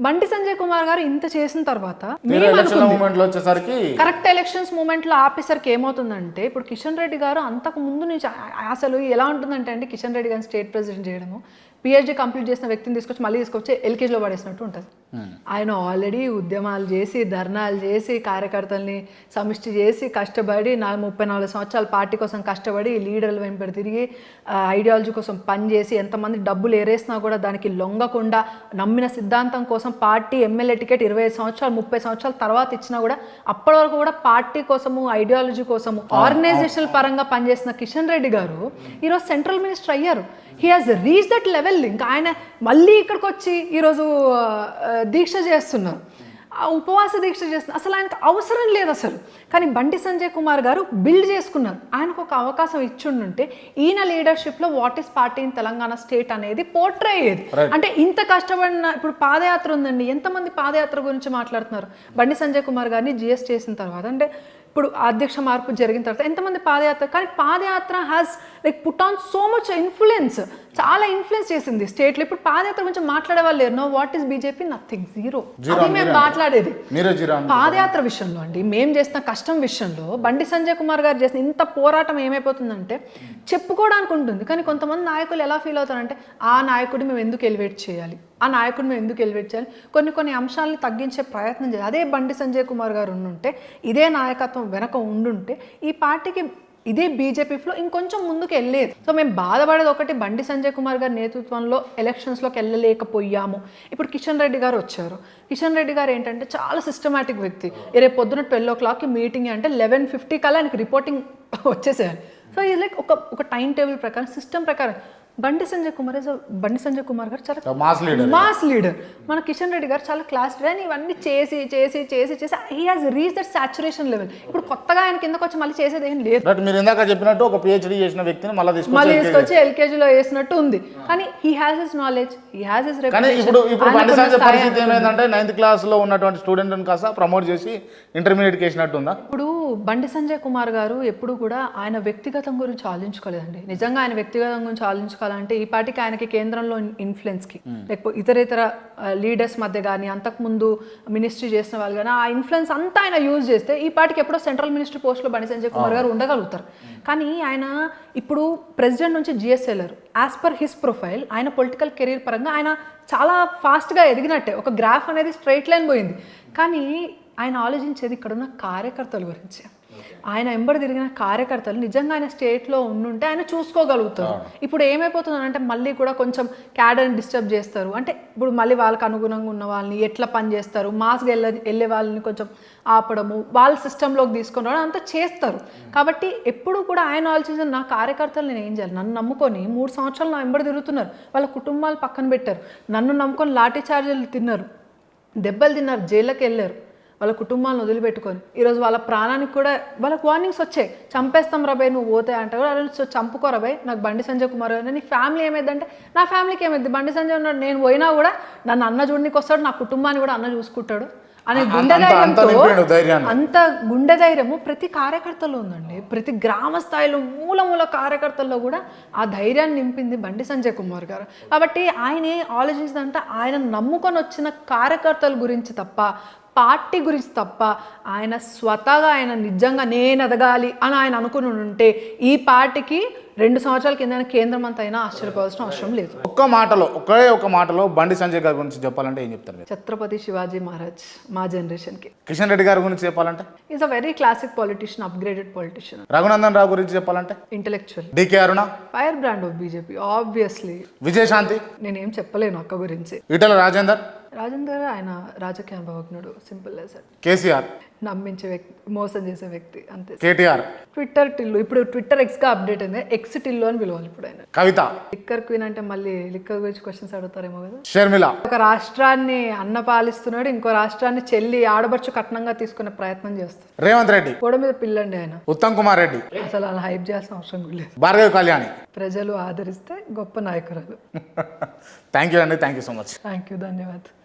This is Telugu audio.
బండి సంజయ్ కుమార్ గారు ఇంత చేసిన తర్వాత కరెక్ట్ ఎలక్షన్స్ మూమెంట్ లో ఆపేసరికి ఏమవుతుందంటే ఇప్పుడు కిషన్ రెడ్డి గారు అంతకు ముందు నుంచి అసలు ఎలా ఉంటుందంటే అండి, కిషన్ రెడ్డి గారిని స్టేట్ ప్రెసిడెంట్ చేయడము, పిహెచ్డీ కంప్లీట్ చేసిన వ్యక్తిని తీసుకొచ్చి మళ్ళీ తీసుకొచ్చి ఎల్కేజీలో పడేసినట్టు ఉంటుంది. ఆయన ఆల్రెడీ ఉద్యమాలు చేసి ధర్నాలు చేసి కార్యకర్తల్ని సమిష్టి చేసి కష్టపడి 34 సంవత్సరాల పార్టీ కోసం కష్టపడి లీడర్లు వెంబడి తిరిగి ఐడియాలజీ కోసం పనిచేసి ఎంతమంది డబ్బులు ఏరేసినా కూడా దానికి లొంగకుండా నమ్మిన సిద్ధాంతం కోసం పార్టీ ఎమ్మెల్యే టికెట్ 25 సంవత్సరాలు 30 సంవత్సరాల తర్వాత ఇచ్చినా కూడా అప్పటి వరకు కూడా పార్టీ కోసము ఐడియాలజీ కోసము ఆర్గనైజేషనల్ పరంగా పనిచేసిన కిషన్ రెడ్డి గారు ఈరోజు సెంట్రల్ మినిస్టర్ అయ్యారు. He has reach that level. ఇంకా ఆయన మళ్ళీ ఇక్కడికి వచ్చి ఈరోజు దీక్ష చేస్తున్నారు, ఉపవాస దీక్ష చేస్తున్నారు. అసలు ఆయనకు అవసరం లేదు అసలు. కానీ బండి సంజయ్ కుమార్ గారు బిల్డ్ చేసుకున్నారు. ఆయనకు ఒక అవకాశం ఇచ్చిండుంటే ఈయన లీడర్షిప్లో what is party in Telangana state అనేది పోర్ట్రే అయ్యేది. అంటే ఇంత కష్టపడిన ఇప్పుడు పాదయాత్ర ఉందండి, ఎంతమంది పాదయాత్ర గురించి మాట్లాడుతున్నారు. బండి సంజయ్ కుమార్ గారిని జిఎస్ చేసిన తర్వాత అంటే ఇప్పుడు అధ్యక్ష మార్పు జరిగిన తర్వాత ఎంతమంది పాదయాత్ర, కానీ padayatra has like put on so much influence, చాలా ఇన్ఫ్లుయెన్స్ చేసింది స్టేట్లో. ఇప్పుడు పాదయాత్ర గురించి మాట్లాడే వాళ్ళు లేరు. No what is BJP, nothing, zero. అది మేము మాట్లాడేది పాదయాత్ర విషయంలో అండి. మేము చేసిన కష్టం విషయంలో బండి సంజయ్ కుమార్ గారు చేసిన ఇంత పోరాటం ఏమైపోతుందంటే చెప్పుకోవడానికి ఉంటుంది, కానీ కొంతమంది నాయకులు ఎలా ఫీల్ అవుతారంటే ఆ నాయకుడిని మేము ఎందుకు ఎలివేట్ చేయాలి, ఆ నాయకుడిని మేము ఎందుకు ఎలివేట్ చేయాలి, కొన్ని అంశాలని తగ్గించే ప్రయత్నం చేయాలి. అదే బండి సంజయ్ కుమార్ గారు ఉండుంటే, ఇదే నాయకత్వం వెనక ఉండుంటే ఈ పార్టీకి ఇదే బీజేపీ ఫ్లో ఇంకొంచెం ముందుకు వెళ్ళేది. సో మేము బాధపడేది ఒకటి, బండి సంజయ్ కుమార్ గారి నేతృత్వంలో ఎలక్షన్స్లోకి వెళ్ళలేకపోయాము. ఇప్పుడు కిషన్ రెడ్డి గారు వచ్చారు. కిషన్ రెడ్డి గారు ఏంటంటే చాలా సిస్టమేటిక్ వ్యక్తి. రేపు పొద్దున 12 o'clockకి మీటింగ్ అంటే 11:50 కల్లా ఆయనకి రిపోర్టింగ్ వచ్చేసేయాలి. సో ఇది లైక్ ఒక టైం టేబుల్ ప్రకారం, సిస్టమ్ ప్రకారం. బండి సంజయ్ కుమార్ గారు చాలా మాస్ లీడర్. మన కిషన్ రెడ్డి గారు చాలా క్లాస్ లీడర్. అని ఇవన్నీ చేసి చేసి చేసి చేసి he has reach that saturation level. ఇప్పుడు కొత్తగా ఆయన కిందకు వచ్చి మళ్ళీ చేసేది ఏం లేదు. మీరు ఇందాక చెప్పినట్టు ఒక పిహెచ్డీ చేసిన వ్యక్తిని మళ్ళీ తీసుకొచ్చి ఎల్కేజీలో వేసినట్టు ఉంది. కానీ he has his knowledge, he has his reputation. ఇప్పుడు బండి సంజయ్ పరిస్థితి ఏమైందంటే 9th క్లాస్లో ఉన్నటువంటి స్టూడెంట్ని కాస్త ప్రమోట్ చేసి ఇంటర్మీడియట్కి వేసినట్టు ఉందా? ఇప్పుడు బండి సంజయ్ కుమార్ గారు ఎప్పుడు కూడా ఆయన వ్యక్తిగతం గురించి ఆలోచించుకోలేదండి. నిజంగా ఆయన వ్యక్తిగతం గురించి ఆలోచించుకోవాలంటే ఈ పార్టీకి ఆయనకి కేంద్రంలో ఇన్ఫ్లుయెన్స్కి లేకపోతే ఇతర లీడర్స్ మధ్య కానీ అంతకుముందు మినిస్ట్రీ చేసిన వాళ్ళు కానీ ఆ ఇన్ఫ్లుయెన్స్ అంతా ఆయన యూజ్ చేస్తే ఈ పార్టీకి ఎప్పుడో సెంట్రల్ మినిస్టర్ పోస్ట్లో బండి సంజయ్ కుమార్ గారు ఉండగలుగుతారు. కానీ ఆయన ఇప్పుడు ప్రెసిడెంట్ నుంచి జిఎస్ వెళ్ళారు. యాజ్ పర్ హిస్ ప్రొఫైల్ ఆయన పొలిటికల్ కెరీర్ పరంగా ఆయన చాలా ఫాస్ట్గా ఎదిగినట్టే, ఒక గ్రాఫ్ అనేది స్ట్రైట్ లైన్ పోయింది. కానీ ఆయన ఆలోచించేది ఇక్కడున్న కార్యకర్తల గురించి. ఆయన వెంబడి తిరిగిన కార్యకర్తలు నిజంగా ఆయన స్టేట్లో ఉండుంటే ఆయన చూసుకోగలుగుతారు. ఇప్పుడు ఏమైపోతుందంటే మళ్ళీ కూడా కొంచెం క్యాడర్ని డిస్టర్బ్ చేస్తారు. అంటే ఇప్పుడు మళ్ళీ వాళ్ళకి అనుగుణంగా ఉన్న వాళ్ళని ఎట్లా పని చేస్తారు, మాస్గా వెళ్ళే వాళ్ళని కొంచెం ఆపడము, వాళ్ళ సిస్టంలోకి తీసుకొని రావడం అంతా చేస్తారు. కాబట్టి ఎప్పుడు కూడా ఆయన ఆలోచించిన నా కార్యకర్తలు నేను ఏం చేయాలి, నన్ను నమ్ముకొని 3 సంవత్సరాలు నా వెంబడి తిరుగుతున్నారు, వాళ్ళ కుటుంబాలు పక్కన పెట్టారు, నన్ను నమ్ముకొని లాఠీ చార్జీలు తిన్నారు, దెబ్బలు తిన్నారు, జైల్లోకి వెళ్ళారు, వాళ్ళ కుటుంబాలను వదిలిపెట్టుకొని ఈరోజు వాళ్ళ ప్రాణానికి కూడా వాళ్ళకి వార్నింగ్స్ వచ్చాయి, చంపేస్తాం రాబాయ్ నువ్వు పోతే అంటే కూడా చంపుకో రాబాయ్, నాకు బండి సంజయ్ కుమార్ గారు. నీ ఫ్యామిలీ ఏమైందంటే నా ఫ్యామిలీకి ఏమైంది, బండి సంజయ్ ఉన్నాడు, నేను పోయినా కూడా నన్ను అన్న చూడనికి వస్తాడు, నా కుటుంబాన్ని కూడా అన్న చూసుకుంటాడు అనే గుండె ధైర్యంతో, అంత గుండె ధైర్యము ప్రతి కార్యకర్తలో ఉందండి. ప్రతి గ్రామ స్థాయిలో మూల కార్యకర్తల్లో కూడా ఆ ధైర్యాన్ని నింపింది బండి సంజయ్ కుమార్ గారు. కాబట్టి ఆయనే ఆలోచించిందంటే ఆయన నమ్ముకొని వచ్చిన కార్యకర్తల గురించి తప్ప, పార్టీ గురించి తప్ప, ఆయన స్వతహాగా ఆయన నిజంగా నేను ఎదగాలి అని ఆయన అనుకుని ఉంటే ఈ పార్టీకి 2 సంవత్సరాల కింద కేంద్రం అంతా అయినా ఆశ్చర్యపోవాల్సిన అవసరం లేదు. ఒకే ఒక మాటలో బండి సంజయ్ గారి గురించి చెప్పాలంటే ఏం చెప్తారు? ఛత్రపతి శివాజీ మహారాజ్ మా జనరేషన్కి. కిషన్ రెడ్డి గారి గురించి చెప్పాలంటే is a very classic politician, upgraded politician. Raghunandan Rao గురించి చెప్పాలంటే intellectual. DK Aruna fire brand of BJP obviously. Vijayashanti నేనేం చెప్పలేను అక్క గురించి. ఈటల రాజేందర్ ఆయన రాజకీయ అనుభవజ్ఞుడు, సింపుల్ యాజ్ దట్. కేసీఆర్ నమ్మించే వ్యక్తి, మోసం చేసే వ్యక్తి, అంతే. కేటీఆర్ ట్విట్టర్ టిల్లు, ఇప్పుడు ట్విట్టర్ ఎక్స్గా అప్డేట్ అయింది, ఎక్స్ టిల్లు అని పిలవాలి ఇప్పుడు ఆయన. కవిత లిక్కర్ క్వీన్ అంటే మళ్ళీ లిక్కర్ గురించి క్వశ్చన్స్ అడుగుతారేమో కదా. షర్మిల ఒక రాష్ట్రాన్ని అన్న పాలిస్తున్నాడు, ఇంకో రాష్ట్రాన్ని చెల్లి ఆడబడుచు కట్నంగా తీసుకునే ప్రయత్నం చేస్తారు. రేవంత్ రెడ్డి గోడ మీద పిల్లండి ఆయన. ఉత్తమ్ కుమార్ రెడ్డి అసలు అలా హైప్ చేయాల్సిన అవసరం లేదు. భార్గవి కళ్యాణి ప్రజలు ఆదరిస్తే గొప్ప నాయకురాలు. థ్యాంక్ యూ అండి, thank you so much. Thank you, ధన్యవాదాలు.